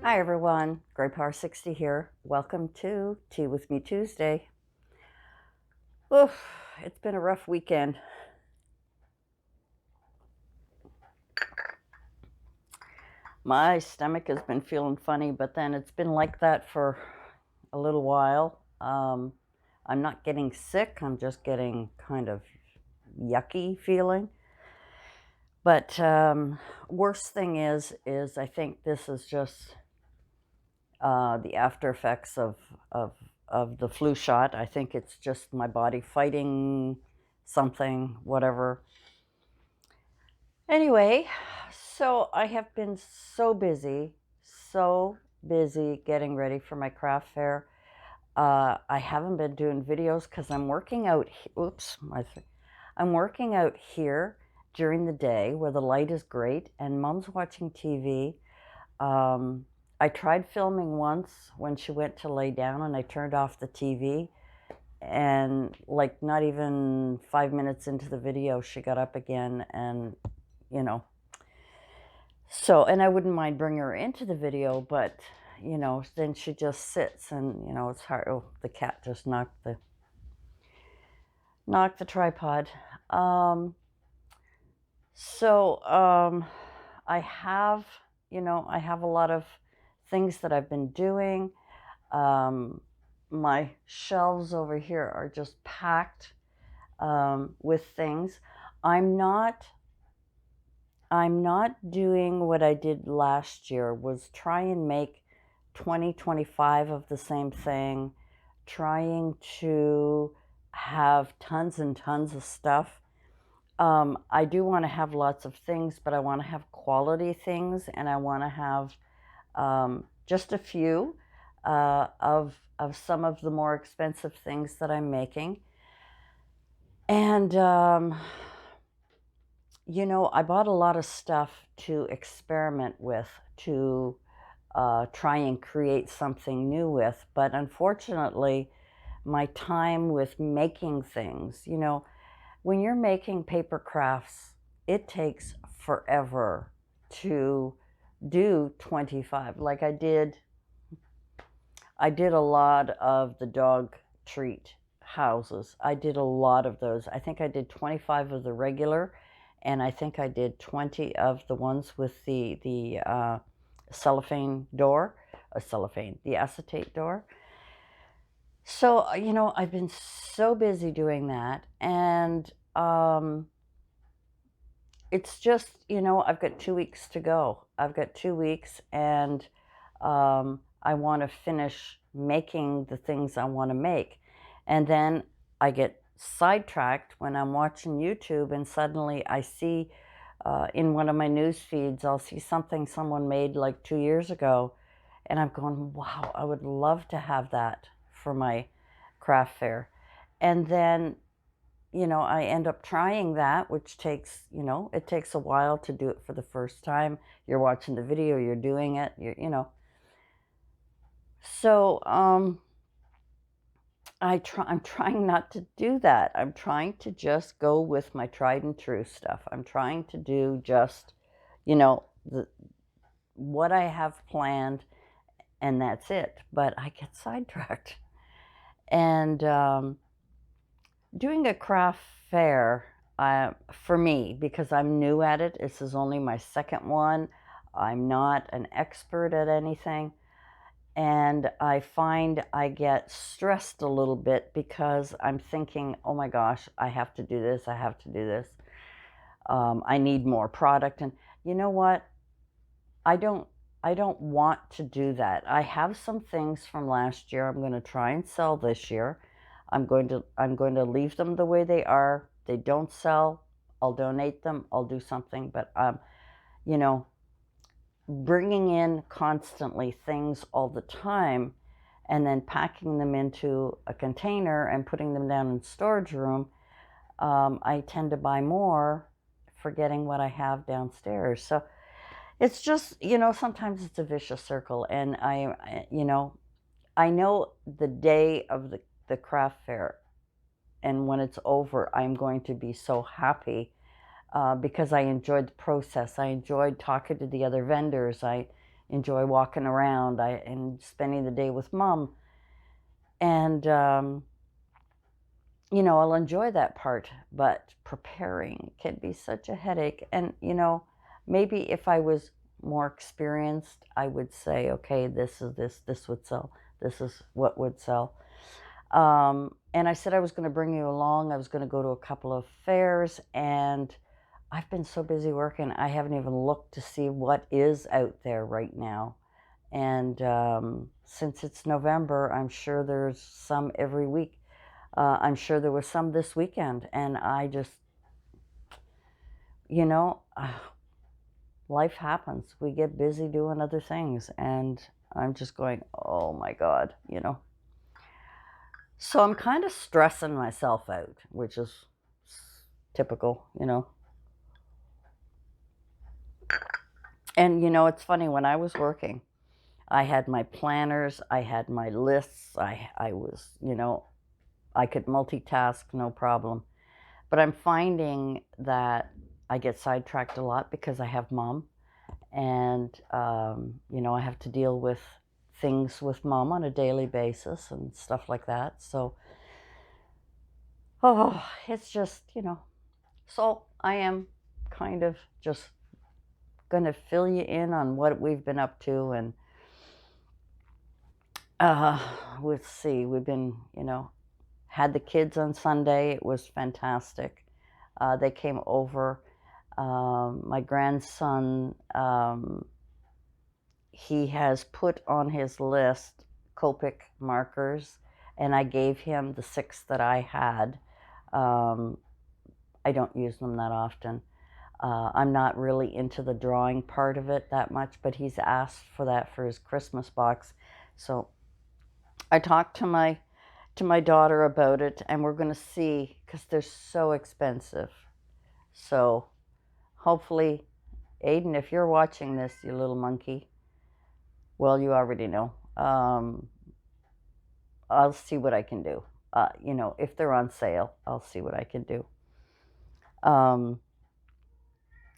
Hi everyone, Grey Power 60 here. Welcome to Tea with Me Tuesday. Oof, it's been a rough weekend. My stomach has been feeling funny, but then it's been like that for a little while. I'm not getting sick, I'm just getting kind of yucky feeling. But worst thing is I think this is just the after effects of the flu shot. I think it's just my body fighting something, whatever. Anyway, so I have been so busy getting ready for my craft fair. I haven't been doing videos because I'm working out. I'm working out here during the day where the light is great and Mom's watching TV. I tried filming once when she went to lay down and I turned off the TV, and like not even 5 minutes into the video she got up again, and you know so, and I wouldn't mind bringing her into the video, but then she just sits, and it's hard. Oh, the cat just knocked the tripod. So I have I have a lot of things that I've been doing. My shelves over here are just packed with things. I'm not doing what I did last year, was try and make 25 of the same thing, trying to have tons and tons of stuff. I do want to have lots of things, but I want to have quality things, and I want to have just a few of some of the more expensive things that I'm making. And I bought a lot of stuff to experiment with, to try and create something new with. But unfortunately, my time with making things, when you're making paper crafts, it takes forever to do 25. Like I did a lot of the dog treat houses. I did a lot of those. I think I did 25 of the regular, and I think I did 20 of the ones with the cellophane door, the acetate door. So, I've been so busy doing that, and it's just, I've got 2 weeks to go. I've got 2 weeks, and I want to finish making the things I want to make. And then I get sidetracked when I'm watching YouTube, and suddenly I see in one of my news feeds, I'll see something someone made like 2 years ago, and I'm going, wow, I would love to have that for my craft fair. And then I end up trying that, which takes, it takes a while to do it for the first time. You're watching the video, you're doing it, So I'm trying not to do that. I'm trying to just go with my tried and true stuff. I'm trying to do just, what I have planned, and that's it. But I get sidetracked. And doing a craft fair, for me, because I'm new at it, this is only my second one. I'm not an expert at anything. And I find I get stressed a little bit because I'm thinking, oh my gosh, I have to do this, I have to do this. I need more product. And you know what? I don't want to do that. I have some things from last year I'm going to try and sell this year. I'm going to leave them the way they are. They don't sell, I'll donate them, I'll do something. But bringing in constantly things all the time and then packing them into a container and putting them down in storage room, I tend to buy more, forgetting what I have downstairs. So it's just, sometimes it's a vicious circle. And I know the day of the craft fair, and when it's over, I'm going to be so happy because I enjoyed the process. I enjoyed talking to the other vendors. I enjoy walking around and spending the day with Mom. And, you know, I'll enjoy that part, but preparing can be such a headache. And, you know, maybe if I was more experienced, I would say, okay, this would sell, this is what would sell. And I said I was going to bring you along. I was going to go to a couple of fairs, and I've been so busy working, I haven't even looked to see what is out there right now. And since it's November, I'm sure there's some every week. I'm sure there was some this weekend, and I just, you know, life happens. We get busy doing other things, and I'm just going, oh my God, you know. So I'm kind of stressing myself out, which is typical, you know. And, you know, it's funny, when I was working, I had my planners, I had my lists, I was, you know, I could multitask, no problem. But I'm finding that I get sidetracked a lot because I have Mom, and you know, I have to deal with things with Mom on a daily basis and stuff like that. So, oh, it's just, you know. So I am kind of just going to fill you in on what we've been up to, and let's see, we've been, you know, had the kids on Sunday. It was fantastic. They came over. My grandson, he has put on his list Copic markers, and I gave him the 6 that I had. I don't use them that often. I'm not really into the drawing part of it that much, but he's asked for that for his Christmas box. So I talked to my daughter about it, and we're going to see, because they're so expensive. So hopefully, Aiden, if you're watching this, you little monkey, well, you already know. I'll see what I can do. You know, if they're on sale, I'll see what I can do.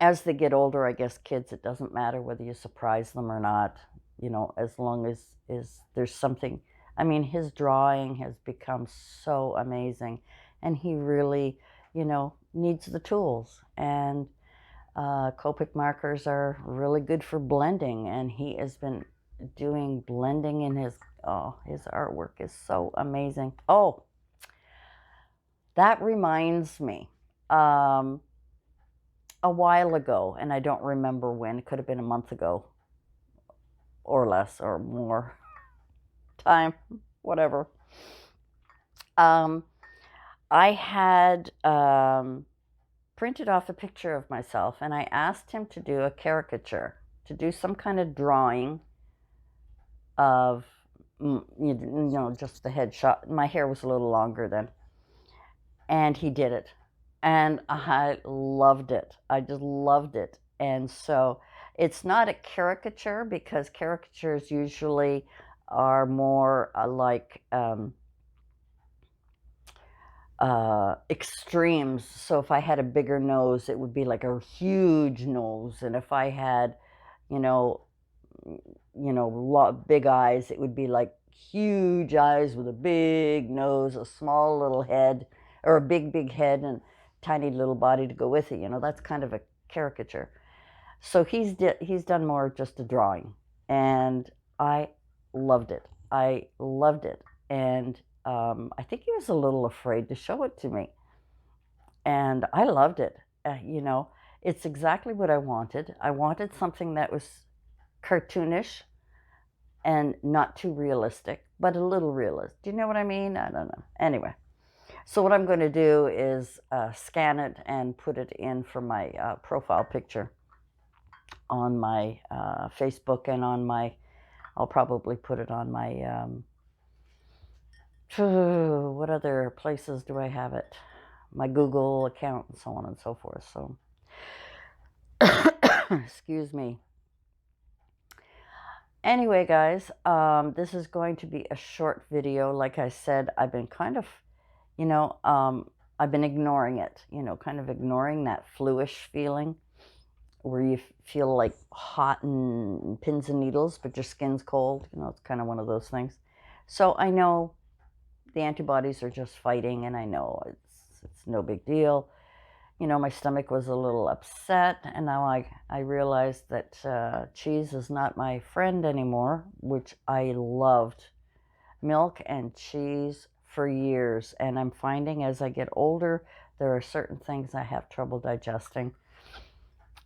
As they get older, I guess kids, it doesn't matter whether you surprise them or not, you know, as long as there's something. I mean, his drawing has become so amazing, and he really, you know, needs the tools. And Copic markers are really good for blending, and he has been doing blending in his artwork is so amazing. Oh, that reminds me, a while ago, and I don't remember when, it could have been a month ago or less or more time, whatever. I had printed off a picture of myself, and I asked him to do a caricature, to do some kind of drawing of, you know, just the headshot. My hair was a little longer then. And he did it. And I loved it. I just loved it. And so it's not a caricature, because caricatures usually are more like extremes. So if I had a bigger nose, it would be like a huge nose. And if I had, you know, big eyes, it would be like huge eyes with a big nose, a small little head, or a big head and tiny little body to go with it. You know, that's kind of a caricature. So he's done more just a drawing, and I loved it. I loved it, and I think he was a little afraid to show it to me, and I loved it. You know, it's exactly what I wanted. I wanted something that was cartoonish and not too realistic, but a little realist. Do you know what I mean? I don't know. Anyway, so what I'm going to do is scan it and put it in for my profile picture on my Facebook, and on my, I'll probably put it on my, what other places do I have it? My Google account, and so on and so forth. So, excuse me. Anyway, guys, this is going to be a short video. Like I said, I've been kind of, you know, I've been ignoring it, you know, kind of ignoring that fluish feeling where you feel like hot and pins and needles, but your skin's cold. It's kind of one of those things. So I know the antibodies are just fighting, and I know it's no big deal. My stomach was a little upset, and now I realized that cheese is not my friend anymore, which I loved milk and cheese for years. And I'm finding as I get older, there are certain things I have trouble digesting,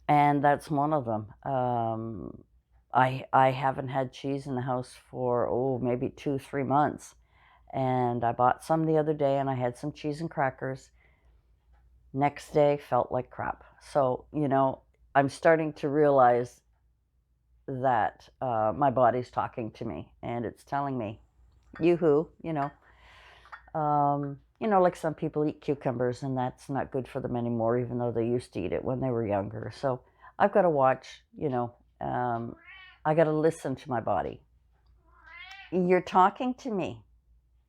and that's one of them. I haven't had cheese in the house for maybe 2-3 months, and I bought some the other day, and I had some cheese and crackers. Next day felt like crap. So I'm starting to realize that my body's talking to me, and it's telling me, yoo-hoo, like some people eat cucumbers, and that's not good for them anymore, even though they used to eat it when they were younger. So I've got to watch, I got to listen to my body. You're talking to me.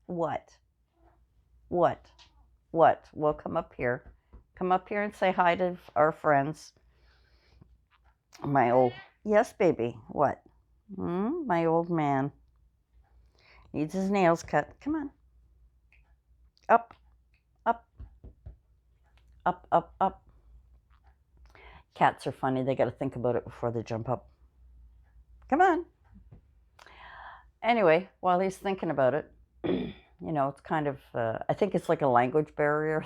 What? Well, come up here. Come up here and say hi to our friends. Yes, baby. What? My old man needs his nails cut. Come on. Up, up, up, up, up. Cats are funny. They got to think about it before they jump up. Come on. Anyway, while he's thinking about it, it's kind of, I think it's like a language barrier.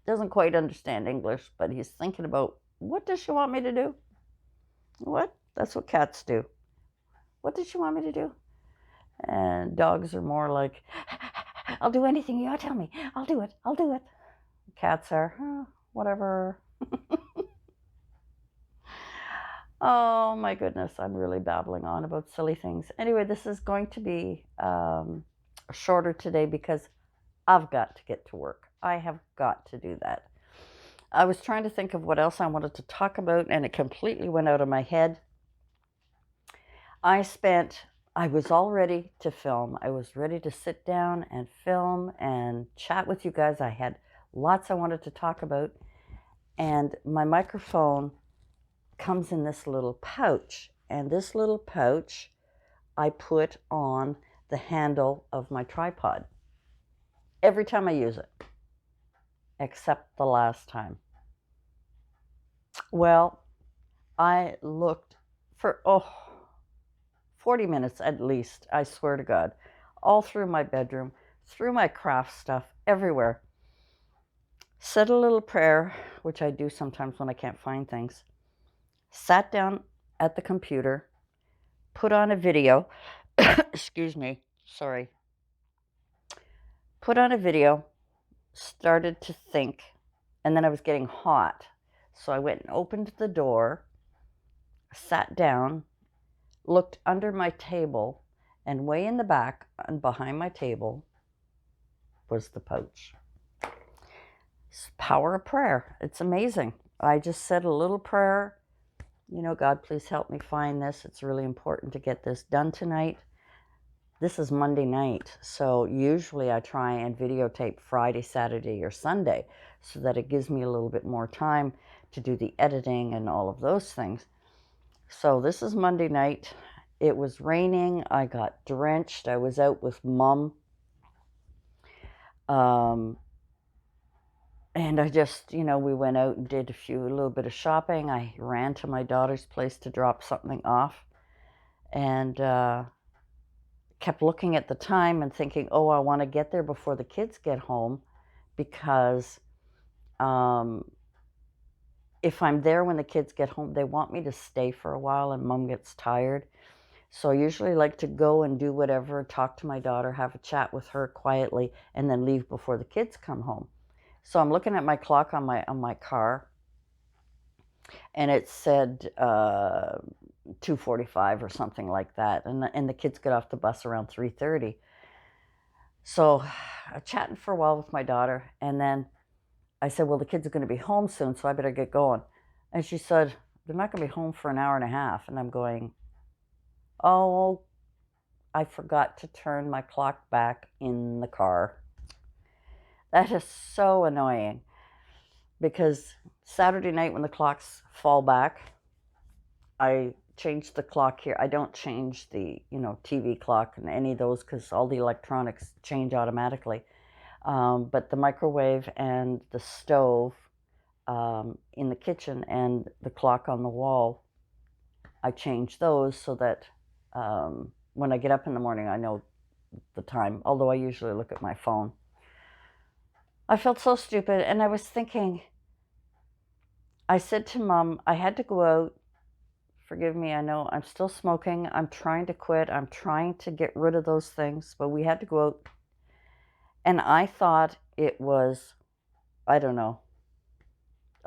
Doesn't quite understand English, but he's thinking about, what does she want me to do? What? That's what cats do. What does she want me to do? And dogs are more like, I'll do anything you tell me. I'll do it. Cats are, whatever. Oh my goodness, I'm really babbling on about silly things. Anyway, this is going to be shorter today because I've got to get to work. I have got to do that. I was trying to think of what else I wanted to talk about, and it completely went out of my head. I was all ready to film. I was ready to sit down and film and chat with you guys. I had lots I wanted to talk about, and my microphone comes in this little pouch, and this little pouch I put on the handle of my tripod every time I use it, except the last time. Well, I looked for 40 minutes at least, I swear to God, all through my bedroom, through my craft stuff, everywhere. Said a little prayer, which I do sometimes when I can't find things. Sat down at the computer, put on a video, excuse me, sorry. Put on a video, started to think, and then I was getting hot. So I went and opened the door, sat down, looked under my table, and way in the back and behind my table was the pouch. It's power of prayer. It's amazing. I just said a little prayer. God, please help me find this. It's really important to get this done tonight. This is Monday night, so usually I try and videotape Friday, Saturday, or Sunday so that it gives me a little bit more time to do the editing and all of those things. So this is Monday night. It was raining. I got drenched. I was out with Mom. And I just, we went out and did a little bit of shopping. I ran to my daughter's place to drop something off, and kept looking at the time and thinking, I want to get there before the kids get home, because if I'm there when the kids get home, they want me to stay for a while, and Mom gets tired. So I usually like to go and do whatever, talk to my daughter, have a chat with her quietly, and then leave before the kids come home. So I'm looking at my clock on my car, and it said 2:45 or something like that, and the kids get off the bus around 3:30. So I'm chatting for a while with my daughter, and then I said, well, the kids are going to be home soon, so I better get going. And she said, they're not going to be home for an hour and a half. And I'm going, I forgot to turn my clock back in the car. That is so annoying. because Saturday night when the clocks fall back, I change the clock here. I don't change the, TV clock and any of those because all the electronics change automatically. But the microwave and the stove in the kitchen and the clock on the wall, I change those so that when I get up in the morning, I know the time, although I usually look at my phone. I felt so stupid, and I was thinking, I said to Mom, I had to go out. Forgive me, I know I'm still smoking. I'm trying to quit. I'm trying to get rid of those things, but we had to go out. And I thought it was, I don't know,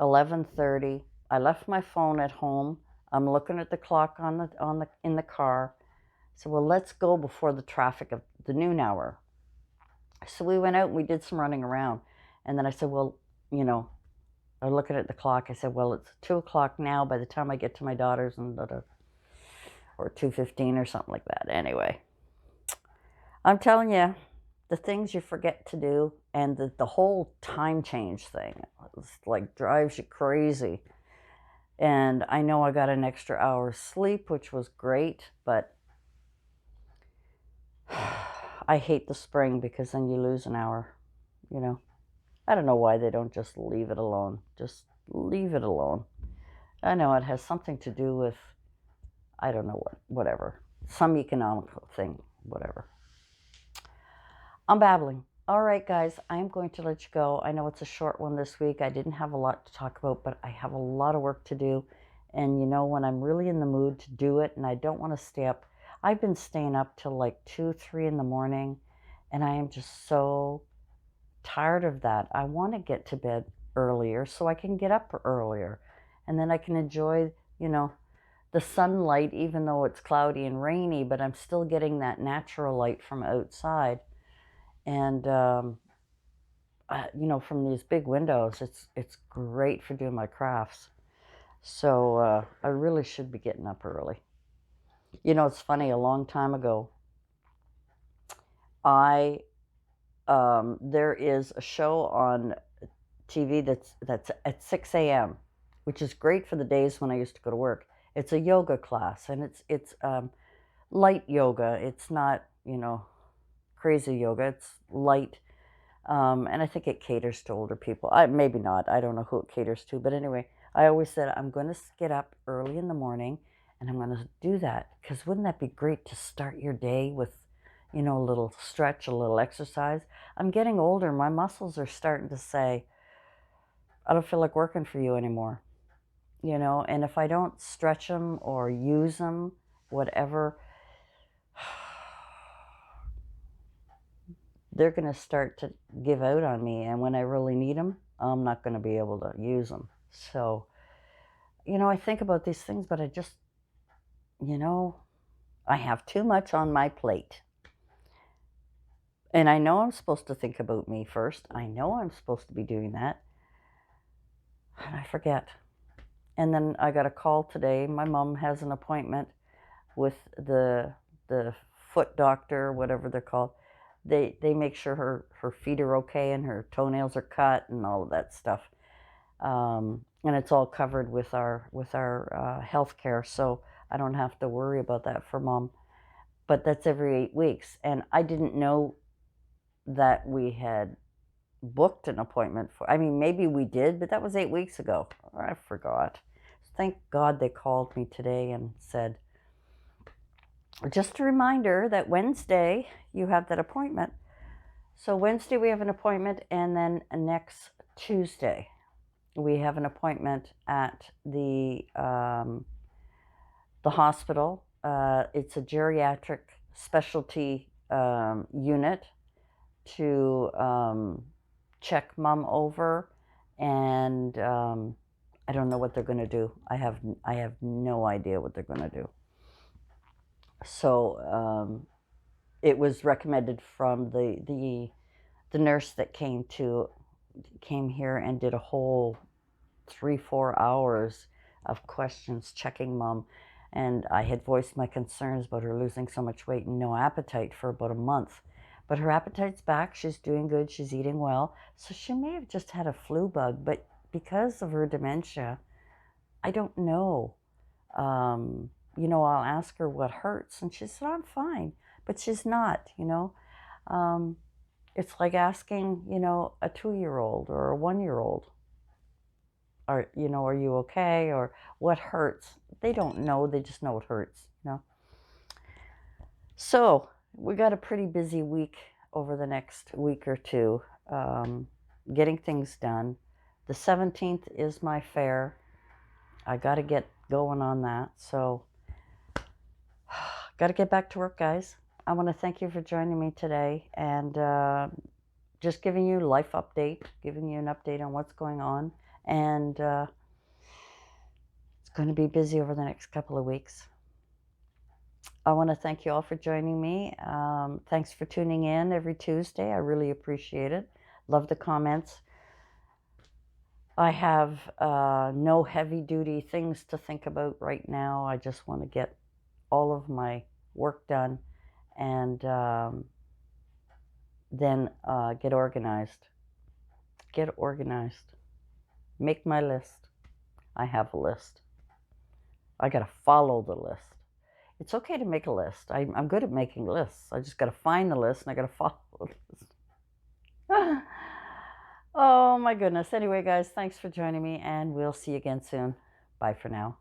11:30. I left my phone at home. I'm looking at the clock in the car. So, well, let's go before the traffic of the noon hour. So we went out and we did some running around. And then I said, well, I'm looking at the clock. I said, well, it's 2 o'clock now. By the time I get to my daughter's, or 2:15 or something like that. Anyway, I'm telling you, the things you forget to do, and the whole time change thing, it's like drives you crazy. And I know I got an extra hour's sleep, which was great, but I hate the spring because then you lose an hour, I don't know why they don't just leave it alone. Just leave it alone. I know it has something to do with, I don't know what, whatever. Some economical thing, whatever. I'm babbling. All right, guys, I'm going to let you go. I know it's a short one this week. I didn't have a lot to talk about, but I have a lot of work to do. And when I'm really in the mood to do it and I don't want to stay up, I've been staying up till like 2, 3 in the morning, and I am just so tired of that. I want to get to bed earlier so I can get up earlier, and then I can enjoy, the sunlight, even though it's cloudy and rainy, but I'm still getting that natural light from outside. And, from these big windows, it's great for doing my crafts. So I really should be getting up early. It's funny, a long time ago, there is a show on TV that's at 6 a.m., which is great for the days when I used to go to work. It's a yoga class, and it's light yoga. It's not, crazy yoga. It's light, and I think it caters to older people. Maybe not. I don't know who it caters to, but anyway, I always said I'm going to get up early in the morning, and I'm going to do that, because wouldn't that be great to start your day with, a little stretch, a little exercise? I'm getting older. My muscles are starting to say, I don't feel like working for you anymore, and if I don't stretch them or use them, whatever, they're going to start to give out on me. And when I really need them, I'm not going to be able to use them. So, I think about these things, but I just, I have too much on my plate. And I know I'm supposed to think about me first. I know I'm supposed to be doing that. And I forget. And then I got a call today. My mom has an appointment with the foot doctor, whatever they're called. They make sure her feet are okay and her toenails are cut and all of that stuff. And it's all covered with our health care, so I don't have to worry about that for Mom. But that's every 8 weeks. And I didn't know that we had booked an appointment for, maybe we did, but that was 8 weeks ago. I forgot. Thank God they called me today and said, just a reminder that Wednesday you have that appointment. So Wednesday we have an appointment, and then next Tuesday we have an appointment at the hospital. It's a geriatric specialty unit to check Mom over, and I don't know what they're going to do. I have no idea what they're going to do. So it was recommended from the nurse that came here and did a whole 3-4 hours of questions checking Mom. And I had voiced my concerns about her losing so much weight and no appetite for about a month. But her appetite's back. She's doing good. She's eating well. So she may have just had a flu bug. But because of her dementia, I don't know. You know, I'll ask her what hurts, and she said, I'm fine. But she's not, you know. It's like asking, you know, a 2-year-old or a 1-year-old, are you okay? Or what hurts? They don't know, they just know it hurts, you know. So we got a pretty busy week over the next week or two, getting things done. The 17th is my fair. I got to get going on that. So got to get back to work, guys. I want to thank you for joining me today, and just giving you life update, giving you an update on what's going on. And it's going to be busy over the next couple of weeks. I want to thank you all for joining me. Thanks for tuning in every Tuesday. I really appreciate it. Love the comments. I have no heavy-duty things to think about right now. I just want to get all of my work done and then get organized. Get organized. Make my list. I have a list. I got to follow the list. It's okay to make a list. I'm good at making lists. I just got to find the list and I got to follow the list. Oh my goodness. Anyway, guys, thanks for joining me, and we'll see you again soon. Bye for now.